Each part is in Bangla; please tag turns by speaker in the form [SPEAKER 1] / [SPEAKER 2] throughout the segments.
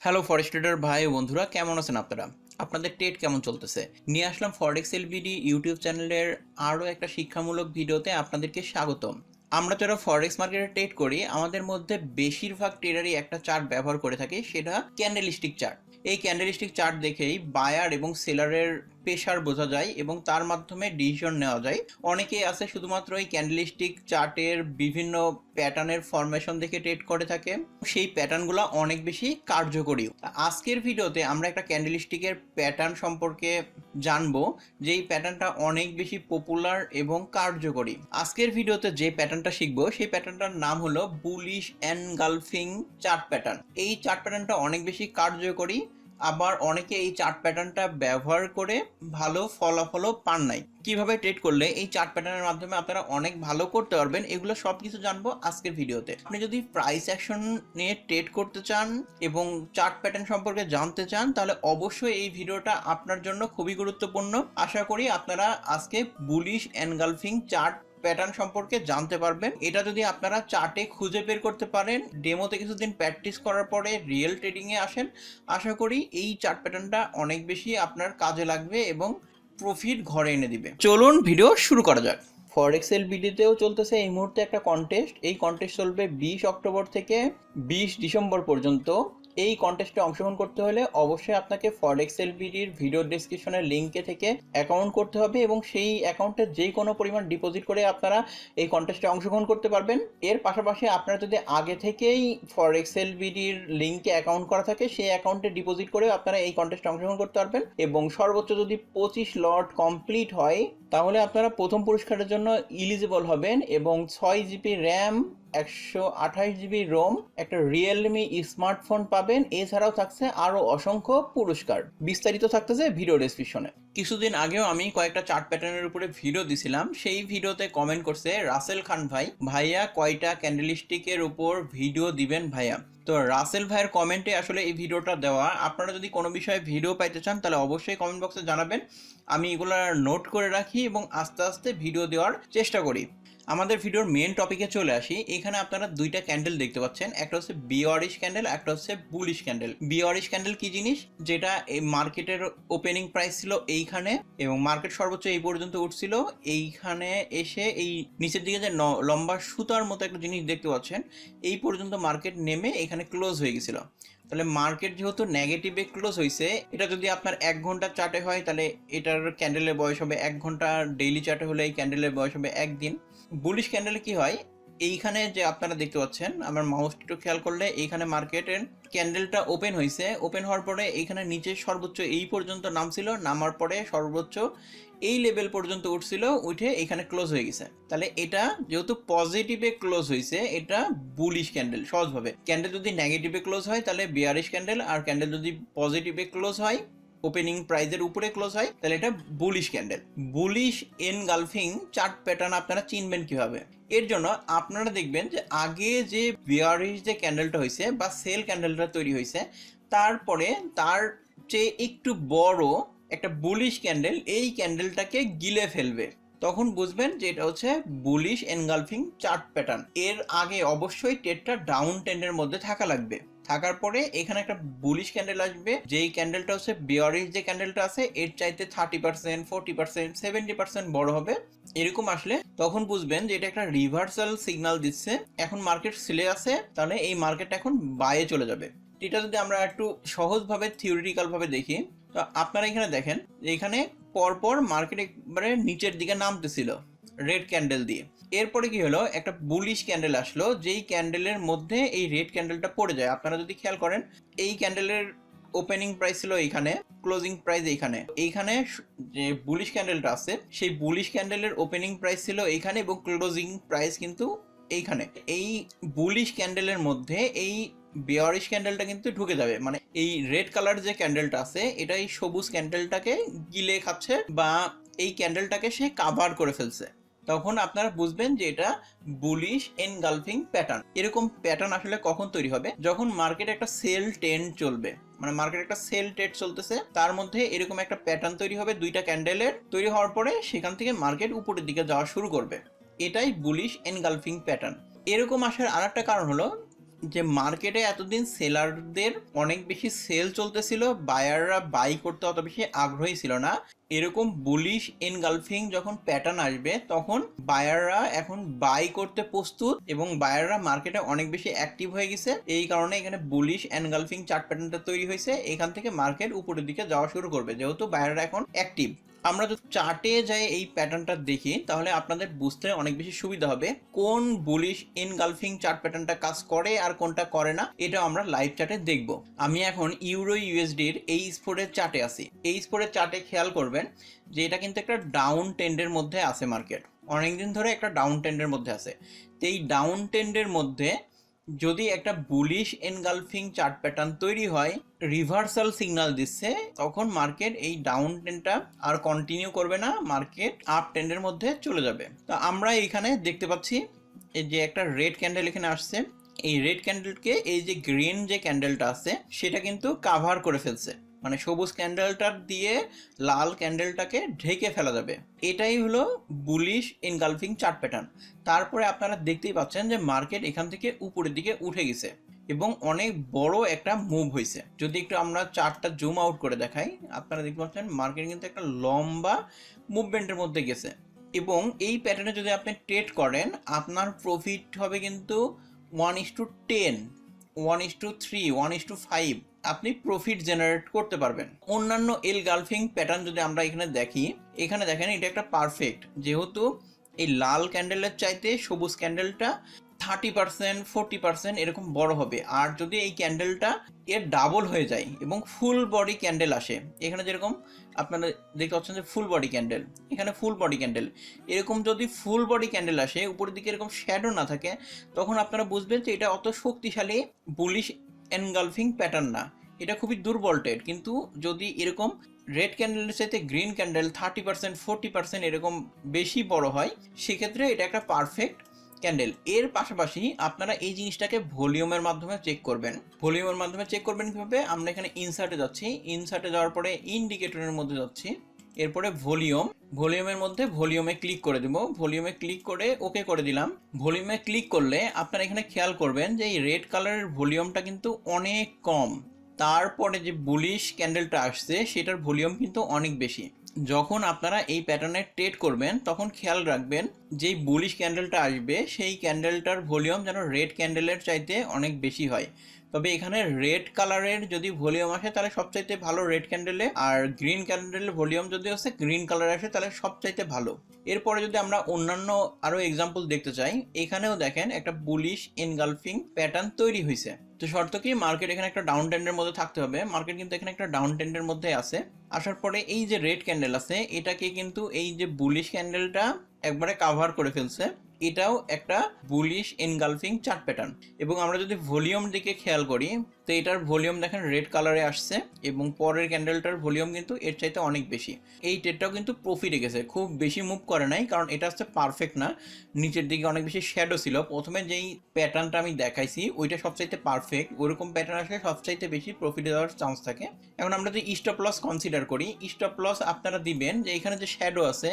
[SPEAKER 1] হ্যালো ফরেক্স ট্রেডার ভাই ও বন্ধুরা, কেমন আছেন আপনারা? আপনাদের ট্রেড কেমন চলতেছে? নিয়ে আসলাম ফরেক্স এলবিডি ইউটিউব চ্যানেলের আরও একটা শিক্ষামূলক ভিডিওতে আপনাদেরকে স্বাগতম। আমরা যারা ফরেক্স মার্কেটে ট্রেড করি, আমাদের মধ্যে বেশিরভাগ ট্রেডারই একটা চার্ট ব্যবহার করে থাকে, সেটা ক্যান্ডেলস্টিক চার্ট। এই ক্যান্ডেলস্টিক চার্ট দেখেই বায়ার এবং সেলারের প্রেশার বোঝা যায় এবং তার মাধ্যমে ডিসিশন নেওয়া যায়। অনেকেই আছে শুধুমাত্র এই ক্যান্ডেলস্টিক চার্টের বিভিন্ন প্যাটার্নের ফরমেশন দেখে ট্রেড করে থাকে, সেই প্যাটার্নগুলো অনেক বেশি কার্যকরী। আজকের ভিডিওতে আমরা একটা ক্যান্ডেলস্টিকের প্যাটার্ন সম্পর্কে জানবো, যেই প্যাটার্নটা অনেক বেশি পপুলার এবং কার্যকরী। আজকের ভিডিওতে যে প্যাটার্নটা শিখবো সেই প্যাটার্নটার নাম হলো বুলিশ এনগালফিং চার্ট প্যাটার্ন। এই চার্ট প্যাটার্নটা অনেক বেশি কার্যকরী, আবার অনেকে এই চার্ট প্যাটার্নটা ব্যবহার করে ভালো ফলাফলও পান নাই। কিভাবে ট্রেড করলে এই চার্ট প্যাটার্নের মাধ্যমে আপনারা অনেক ভালো করতে পারবেন, এগুলো সবকিছু জানবো আজকের ভিডিওতে। আপনি যদি প্রাইস অ্যাকশন নিয়ে ট্রেড করতে চান এবং চার্ট প্যাটার্ন সম্পর্কে জানতে চান, তাহলে অবশ্যই এই ভিডিওটা আপনার জন্য খুবই গুরুত্বপূর্ণ। আশা করি আপনারা আজকে বুলিশ এনগালফিং চার্ট প্যাটার্ন সম্পর্কে জানতে পারবেন। এটা যদি আপনারা চার্টে খুঁজে বের করতে পারেন, ডেমোতে কিছুদিন প্র্যাকটিস করার পরে রিয়েল ট্রেডিংয়ে আসেন, আশা করি এই চার্ট প্যাটার্নটা অনেক বেশি আপনার কাজে লাগবে এবং প্রফিট ঘরে এনে দিবে। চলুন ভিডিও শুরু করা যাক। ফরেক্স এলবিডিতেও চলতেছে এই মুহূর্তে একটা কন্টেস্ট। এই কন্টেস্ট চলবে 20 অক্টোবর থেকে 20 ডিসেম্বর পর্যন্ত। এই কন্টেস্টে অংশগ্রহণ করতে হলে অবশ্যই আপনাকে ফরেক্স এলবিডির ভিডিও ডেসক্রিপশনের লিঙ্কে থেকে অ্যাকাউন্ট করতে হবে এবং সেই অ্যাকাউন্টে যে কোনো পরিমাণ ডিপোজিট করে আপনারা এই কন্টেস্টে অংশগ্রহণ করতে পারবেন। এর পাশাপাশি আপনারা যদি আগে থেকেই ফরেক্স এলবিডির লিঙ্কে অ্যাকাউন্ট করা থাকে, সেই অ্যাকাউন্টে ডিপোজিট করে আপনারা এই কন্টেস্টে অংশগ্রহণ করতে পারবেন এবং সর্বোচ্চ যদি 25 লট কমপ্লিট হয়, তাহলে আপনারা প্রথম পুরস্কারের জন্য ইলিজিবল হবেন এবং 6 জিবি র্যাম, 128 জিবি রোম, একটা রিয়েলমি স্মার্টফোন পাবেন। এছাড়াও থাকছে আরো অসংখ্য পুরস্কার। বিস্তারিত থাকতেছে ভিডিও ডেসক্রিপশনে। কিছুদিন আগেও আমি কয়েকটা চার্ট প্যাটার্নের উপরে ভিডিও দিছিলাম। সেই ভিডিওতে কমেন্ট করছে রাসেল খান ভাই, ভাইয়া কয়টা ক্যান্ডেলস্টিকের উপর ভিডিও দিবেন ভাইয়া। তো রাসেল ভাইয়ের কমেন্টে আসলে এই ভিডিওটা দেওয়া। আপনারা যদি কোনো বিষয়ে ভিডিও পাইতে চান তাহলে অবশ্যই কমেন্ট বক্সে জানাবেন। আমি এগুলো নোট করে রাখি এবং আস্তে আস্তে ভিডিও দেওয়ার চেষ্টা করি। আমাদের ভিডিওর মেন টপিকে চলে আসি। এখানে আপনারা দুইটা ক্যান্ডেল দেখতে পাচ্ছেন, একটা হচ্ছে বিয়ারিশ ক্যান্ডেল, একটা হচ্ছে বুলিশ ক্যান্ডেল। বিয়ারিশ ক্যান্ডেল কি জিনিস? যেটা এই মার্কেটের ওপেনিং প্রাইস ছিল এইখানে এবং মার্কেট সর্বোচ্চ এই পর্যন্ত উঠছিল, এইখানে এসে এই নিচের দিকে যে লম্বা সুতার মতো একটা জিনিস দেখতে পাচ্ছেন, এই পর্যন্ত মার্কেট নেমে এখানে ক্লোজ হয়ে গেছিল। তাহলে মার্কেট যেহেতু নেগেটিভে ক্লোজ হয়েছে, এটা যদি আপনার 1 ঘন্টার চার্টে হয় তাহলে এটার ক্যান্ডেলের বয়স হবে 1 ঘন্টা, ডেইলি চার্টে হলে এই ক্যান্ডেলের বয়স হবে 1 দিন। বুলিশ ক্যান্ডেলে কি হয়, এইখানে যে আপনারা দেখতে পাচ্ছেন, আমার মাউসটা একটু খেয়াল করলে এইখানে মার্কেটের ক্যান্ডেলটা ওপেন হয়েছে। ওপেন হওয়ার পরে এইখানে নিচে সর্বোচ্চ এই পর্যন্ত নামছিল, নামার পরে সর্বোচ্চ এই লেভেল পর্যন্ত উঠছিল, উঠে এখানে ক্লোজ হয়ে গেছে। তাহলে এটা যেহেতু পজিটিভে ক্লোজ হয়েছে, এটা বুলিশ ক্যান্ডেল। সহজভাবে ক্যান্ডেল যদি নেগেটিভে ক্লোজ হয় তাহলে বিয়ারিশ ক্যান্ডেল, আর ক্যান্ডেল যদি পজিটিভে ক্লোজ হয়, ওপেনিং প্রাইজের উপরে ক্লোজ হয়, তাহলে এটা bullish candle. Bullish engulfing chart pattern আপনারা চিনবেন কিভাবে? এর জন্য আপনারা দেখবেন যে আগে যে বিয়ারিশ যে ক্যান্ডেলটা হয়েছে বা সেল ক্যান্ডেলটা তৈরি হয়েছে, তারপরে তার চেয়ে একটু বড় একটা বুলিশ ক্যান্ডেল এই ক্যান্ডেলটাকে গিলে ফেলবে, তখন বুঝবেন যে এটা হচ্ছে বুলিশ এনগালফিং চার্ট প্যাটার্ন। এর আগে অবশ্যই ট্রেডটা ডাউন ট্রেন্ডের মধ্যে থাকা লাগবে। থাকার পরে এখানে একটা বুলিশ ক্যান্ডেল আসবে, যেই ক্যান্ডেলটা হচ্ছে বিয়ারিশ যে ক্যান্ডেলটা আছে এর চাইতে 30%, 40%, 70% বড় হবে। এরকম আসলে তখন বুঝবেন যে এটা একটা রিভার্সাল সিগন্যাল দিচ্ছে, এখন মার্কেট সেলে আছে, তাহলে এই মার্কেটটা এখন বাইরে চলে যাবে। এটা যদি আমরা একটু সহজভাবে থিওরিটিক্যাল ভাবে দেখি, তো আপনারা এখানে দেখেন যে এখানে পরপর মার্কেট একবারে নিচের দিকে নামতেছিল রেড ক্যান্ডেল দিয়ে। এরপরে কি হলো, একটা বুলিশ ক্যান্ডেল আসলো, যেই ক্যান্ডেলের মধ্যে এই রেড ক্যান্ডেলটা পড়ে যায়। আপনারা যদি খেয়াল করেন, এই ক্যান্ডেলের ওপেনিং প্রাইস ছিল এইখানে, ক্লোজিং প্রাইস এইখানে। এইখানে যে বুলিশ ক্যান্ডেলটা আছে, সেই বুলিশ ক্যান্ডেলের ওপেনিং প্রাইস ছিল এইখানে এবং ক্লোজিং প্রাইস কিন্তু এইখানে। এই বুলিশ ক্যান্ডেলের মধ্যে এই বিয়ারিশ ক্যান্ডেলটা কিন্তু ঢুকে যাবে, মানে এই রেড কালার যে ক্যান্ডেলটা আছে এটা এই সবুজ ক্যান্ডেলটাকে গিলে খাচ্ছে বা এই ক্যান্ডেলটাকে সে কাভার করে ফেলছে। তখন আপনারা বুঝবেন যে এটা বুলিশ এনগালফিং প্যাটার্ন। এরকম প্যাটার্ন আসলে কখন তৈরি হবে? যখন মার্কেট একটা সেল ট্রেন্ড চলবে, মানে মার্কেট একটা সেল ট্রেড চলতেছে, তার মধ্যে এরকম একটা প্যাটার্ন তৈরি হবে দুইটা ক্যান্ডেলের। তৈরি হওয়ার পরে সেখান থেকে মার্কেট উপরের দিকে যাওয়া শুরু করবে, এটাই বুলিশ এনগালফিং প্যাটার্ন। এরকম আসার আর একটা কারণ হলো, যে মার্কেটে এতদিন সেলারদের অনেক বেশি সেল চলতেছিল, বায়াররা বাই করতে অত বেশি আগ্রহী ছিল না। এরকম বুলিশ এনগালফিং যখন প্যাটার্ন আসবে তখন বায়াররা এখন বাই করতে প্রস্তুত এবং বায়াররা মার্কেটে অনেক বেশি অ্যাক্টিভ হয়ে গেছে। এই কারণে এখানে বুলিশ এনগালফিং চার্ট প্যাটার্নটা তৈরি হয়েছে। এখান থেকে মার্কেট উপরের দিকে যাওয়া শুরু করবে যেহেতু বায়াররা এখন অ্যাক্টিভ। আমরা যদি চার্টে যাই এই প্যাটার্নটা দেখি তাহলে আপনাদের বুঝতে অনেক বেশি সুবিধা হবে কোন বুলিশ এনগালফিং চার্ট প্যাটার্নটা কাজ করে আর কোনটা করে না, এটা আমরা লাইভ চার্টে দেখব। আমি এখন ইউরো ইউএসডির এই স্পোর্টের চার্টে আছি। এই স্পোর্টের চার্টে খেয়াল করবেন যে এটা কিন্তু একটা ডাউন ট্রেন্ডের মধ্যে আছে, মার্কেট অনেকদিন ধরে একটা ডাউন ট্রেন্ডের মধ্যে আছে। তো এই ডাউন ট্রেন্ডের মধ্যে যদি একটা বুলিশ এনগালফিং চার্ট প্যাটার্ন তৈরি হয়, রিভার্সাল সিগন্যাল দিচ্ছে, তখন মার্কেট এই ডাউন ট্রেন্ডটা আর কন্টিনিউ করবে না, মার্কেট আপ ট্রেন্ডের মধ্যে চলে যাবে। তো আমরা এখানে দেখতে পাচ্ছি এই যে একটা রেড ক্যান্ডেল এখানে আসছে। এই রেড ক্যান্ডেলকে এই যে গ্রিন যে ক্যান্ডেলটা আছে সেটা কিন্তু কাভার করে ফেলছে, মানে সবুজ ক্যান্ডেলটা দিয়ে লাল ক্যান্ডেলটাকে ঢেকে ফেলা যাবে। এটাই হলো বুলিশ এনগালফিং চার্ট প্যাটার্ন। তারপরে আপনারা দেখতেই পাচ্ছেন যে মার্কেট এখান থেকে উপরের দিকে উঠে গেছে এবং অনেক বড় একটা মুভ হয়েছে। যদি একটু আমরা চার্টটা জুম আউট করে দেখাই, আপনারা দেখতে পাচ্ছেন মার্কেট কিন্তু একটা লম্বা মুভমেন্টের মধ্যে গেছে। এবং এই প্যাটার্নে যদি আপনি ট্রেড করেন আপনার প্রফিট হবে কিন্তু 1:10, 1:3, 1:5 আপনি প্রফিট জেনারেট করতে পারবেন। অন্যান্য এল গালফিং প্যাটার্ন যদি আমরা এখানে দেখি, এখানে দেখেন এটা একটা পারফেক্ট, যেহেতু এই লাল ক্যান্ডেলের চাইতে সবুজ ক্যান্ডেলটা 30%, 40% এরকম বড় হবে। আর যদি এই ক্যান্ডেলটা এর ডাবল হয়ে যায় এবং ফুল বডি ক্যান্ডেল আসে, এখানে যেরকম আপনারা দেখতে পাচ্ছেন যে ফুল বডি ক্যান্ডেল, এখানে ফুল বডি ক্যান্ডেল, এরকম যদি ফুল বডি ক্যান্ডেল আসে উপরের দিকে এরকম শ্যাডো না থাকে, তখন আপনারা বুঝবেন যে এটা অত শক্তিশালী বুলিশ এনগালফিং প্যাটার্ন না, এটা খুবই দুর্বল ট্রেড। কিন্তু যদি এরকম রেড ক্যান্ডেলের সাথে গ্রিন ক্যান্ডেল 30%, 40% এরকম বেশি বড় হয়, সেক্ষেত্রে এটা একটা পারফেক্ট ক্যান্ডেল। এর পাশাপাশি আপনারা এই জিনিসটাকে ভলিউমের মাধ্যমে চেক করবেন। ভলিউমের মাধ্যমে চেক করবেন কিভাবে? আমরা এখানে ইনসার্টে যাচ্ছি, ইনসার্টে যাওয়ার পরে ইন্ডিকেটরের মধ্যে যাচ্ছি, এরপরে ভলিউমের মধ্যে ভলিউমে ক্লিক করে দেব। ভলিউমে ক্লিক করে ওকে করে দিলাম। ভলিউমে ক্লিক করলে আপনারা এখানে খেয়াল করবেন যে এই রেড কালারের ভলিউমটা কিন্তু অনেক কম, তারপরে যে বুলিশ ক্যান্ডেলটা আসছে সেটার ভলিউম কিন্তু অনেক বেশি। যখন আপনারা এই প্যাটার্নে ট্রেড করবেন তখন খেয়াল রাখবেন যেই বুলিশ ক্যান্ডেলটা আসবে সেই ক্যান্ডেলটার ভলিউম যেন রেড ক্যান্ডেলের চাইতে অনেক বেশি হয়। তবে এখানে রেড কালারের যদি ভলিউম আসে তাহলে সবচাইতে ভালো রেড ক্যান্ডেলে, আর গ্রিন ক্যান্ডেলের ভলিউম যদি আসে গ্রিন কালার আসে তাহলে সবচাইতে ভালো। এরপরে যদি আমরা অন্যান্য আরো এক্সাম্পল দেখতে চাই, এখানেও দেখেন একটা বুলিশ এনগালফিং প্যাটার্ন তৈরি হয়েছে। তো শর্ত কি, মার্কেট এখানে একটা ডাউন ট্রেন্ডের মধ্যে থাকতে হবে। মার্কেট কিন্তু এখানে একটা ডাউন ট্রেন্ডের মধ্যে আছে। আসার পরে এই যে রেড ক্যান্ডেল আছে এটাকে কিন্তু এই যে বুলিশ ক্যান্ডেলটা একবারে কাভার করে ফেলছে। এটাও একটা বুলিশ এনগালফিং চার্ট প্যাটার্ন। এবং আমরা যদি ভলিউম দিকে খেয়াল করি তো এটার ভলিউম দেখেন রেড কালারে আসছে এবং পরের ক্যান্ডেলটার ভলিউম কিন্তু এর চাইতে অনেক বেশি। এই ট্রেডটাও কিন্তু প্রফিটে গেছে, খুব বেশি মুভ করে নাই, কারণ এটা হচ্ছে পারফেক্ট না, নিচের দিকে অনেক বেশি শ্যাডো ছিল। প্রথমে যেই প্যাটার্নটা আমি দেখাইছি ওইটা সবচাইতে পারফেক্ট, ওরকম প্যাটার্ন আসলে সবচাইতে বেশি প্রফিটে যাওয়ার চান্স থাকে। এখন আমরা যদি স্টপ লস কনসিডার করি, স্টপ লস আপনারা দিবেন যে এখানে যে শ্যাডো আছে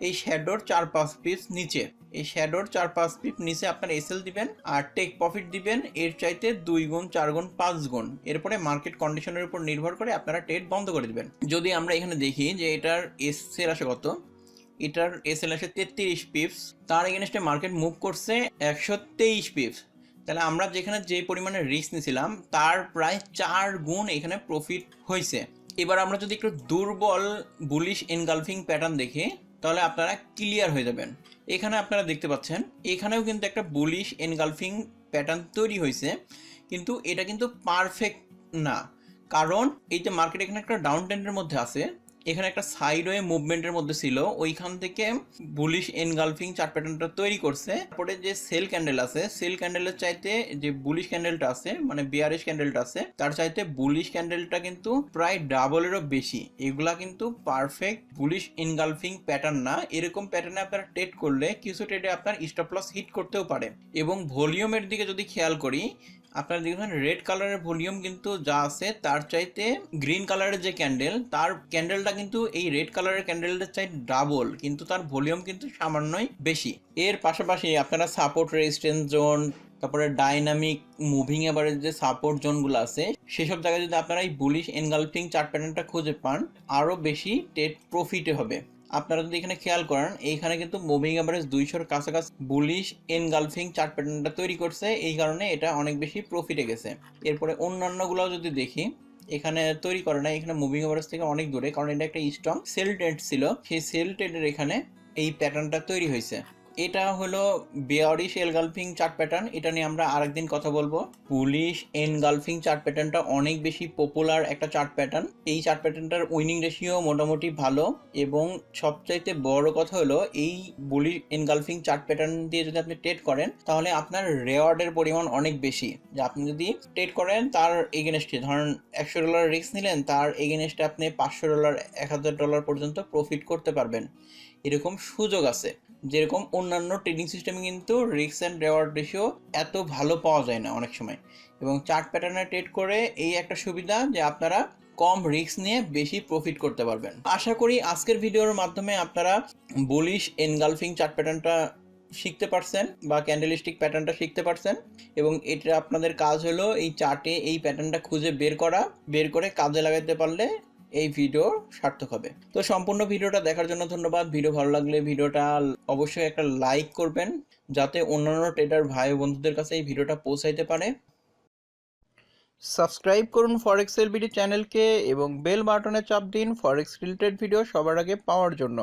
[SPEAKER 1] এই শ্যাডোর 4-5 পিস নিচে, এই শ্যাডোর 4-5 পিস নিচে আপনার এসএল দিবেন আর টেক প্রফিট দিবেন এর চাইতে 2 গুণ, 4 গুণ, 5 গুণ। এরপরে মার্কেট কন্ডিশনের উপর নির্ভর করে আপনারা ট্রেড বন্ধ করে দিবেন। যদি আমরা এখানে দেখি যে এটার এসএল আসে কত, এটার এসএল আসে 33 পিপস, তার এগেনস্টে মার্কেট মুভ করছে 123 পিপস। তাহলে আমরা যেখানে যে পরিমাণে রিস্ক নিয়েছিলাম তার প্রায় 4 গুণ এখানে প্রফিট হয়েছে। এবার আমরা যদি একটু দুর্বল বুলিশ এনগালফিং প্যাটার্ন দেখি তাহলে আপনারা ক্লিয়ার হয়ে যাবেন। এখানে আপনারা দেখতে পাচ্ছেন এখানেও কিন্তু একটা বুলিশ এনগালফিং প্যাটার্ন তৈরি হয়েছে, কিন্তু এটা কিন্তু পারফেক্ট না, কারণ এই যে মার্কেট এখানে একটা ডাউন ট্রেন্ডের মধ্যে আছে, এখানে একটা সাইডওয়ে মুভমেন্টের মধ্যে ছিল, ওইখান থেকে বুলিশ এনগালফিং চার্ট প্যাটার্নটা তৈরি করছে। তারপরে যে সেল ক্যান্ডেল আছে, সেল ক্যান্ডেলের চাইতে যে বুলিশ ক্যান্ডেলটা আছে মানে বিয়ারিশ ক্যান্ডেলটা আছে তার চাইতে বুলিশ ক্যান্ডেলটা কিন্তু প্রায় ডাবলেরও বেশি। এগুলা কিন্তু পারফেক্ট বুলিশ এনগালফিং প্যাটার্ন না। এরকম প্যাটার্নে আপনারা ট্রেড করলে কিছু ট্রেডে আপনার স্টপ লস হিট করতেও পারে। এবং ভলিউমের দিকে যদি খেয়াল করি আপনারা দেখবেন রেড কালারের ভলিউম কিন্তু যা আছে তার চাইতে গ্রিন কালারের যে ক্যান্ডেল তার ক্যান্ডেলটা কিন্তু এই রেড কালারের ক্যান্ডেলটার চাই ডাবল, কিন্তু তার ভলিউম কিন্তু সামান্যই বেশি। এর পাশাপাশি আপনারা সাপোর্ট, রেজিস্ট্যান্স জোন, তারপরে ডাইনামিক মুভিং এভারেজ যে সাপোর্ট জোনগুলো আছে সেসব জায়গায় যদি আপনারা এই বুলিশ এনগালফিং চার্ট প্যাটার্নটা খুঁজে পান, আরও বেশি ট্রেড প্রফিটে হবে। আপনারা যদি এখানে খেয়াল করেন, এইখানে কিন্তু মুভিং এভারেজ 200-র কাছাকাছি বুলিশ এনগালফিং চার্ট প্যাটার্নটা তৈরি করছে, এই কারণে এটা অনেক বেশি প্রফিটে গেছে। এরপরে অন্যান্যগুলো যদি দেখি, এখানে তৈরি করে না, এখানে মুভিং এভারেজ থেকে অনেক দূরে, কারণ এটা একটা স্ট্রং সেল ট্রেড ছিল, সেই সেল ট্রেডের এখানে এই প্যাটার্নটা তৈরি হয়েছে। এটা হলো বেয়ারিশ এনগালফিং চার্ট প্যাটার্ন, এটা নিয়ে আমরা আরেকদিন কথা বলবো। বুলিশ এনগালফিং চার্ট প্যাটার্নটা অনেক বেশি পপুলার একটা চার্ট প্যাটার্ন। এই চার্ট প্যাটার্নটার উইনিং রেশিও মোটামুটি ভালো, এবং সবচাইতে বড় কথা হলো এই বুলিশ এনগালফিং চার্ট প্যাটার্ন দিয়ে যদি আপনি ট্রেড করেন, তাহলে আপনার রেওয়ার্ডের পরিমাণ অনেক বেশি। যে আপনি যদি ট্রেড করেন তার এগেনস্টে, ধরেন $100 রিস্ক নিলেন, তার এগেনস্টে আপনি $500, $1000 পর্যন্ত প্রফিট করতে পারবেন, এরকম সুযোগ আছে। যেরকম অন্যান্য ট্রেডিং সিস্টেমে কিন্তু রিস্ক অ্যান্ড রেওয়ার্ড রেশিও এত ভালো পাওয়া যায় না অনেক সময়, এবং চার্ট প্যাটার্নে ট্রেড করে এই একটা সুবিধা যে আপনারা কম রিস্ক নিয়ে বেশি প্রফিট করতে পারবেন। আশা করি আজকের ভিডিওর মাধ্যমে আপনারা বুলিশ এনগালফিং চার্ট প্যাটার্নটা শিখতে পারছেন বা ক্যান্ডেলস্টিক প্যাটার্নটা শিখতে পারছেন, এবং এটা আপনাদের কাজ হলো এই চার্টে এই প্যাটার্নটা খুঁজে বের করে কাজে লাগাতে পারলে এই ভিডিও সার্থক হবে। তো সম্পূর্ণ ভিডিওটা দেখার জন্য ধন্যবাদ। ভিডিও ভালো লাগলে ভিডিওটা অবশ্যই একটা লাইক করবেন, যাতে অন্যান্য ট্রেডার ভাই বন্ধুদের কাছে এই ভিডিওটা পৌঁছাইতে পারে। সাবস্ক্রাইব করুন ফরেক্স এলবিডি চ্যানেলকে এবং বেল বাটনে চাপ দিন ফরেক্স রিলেটেড ভিডিও সবার আগে পাওয়ার জন্য।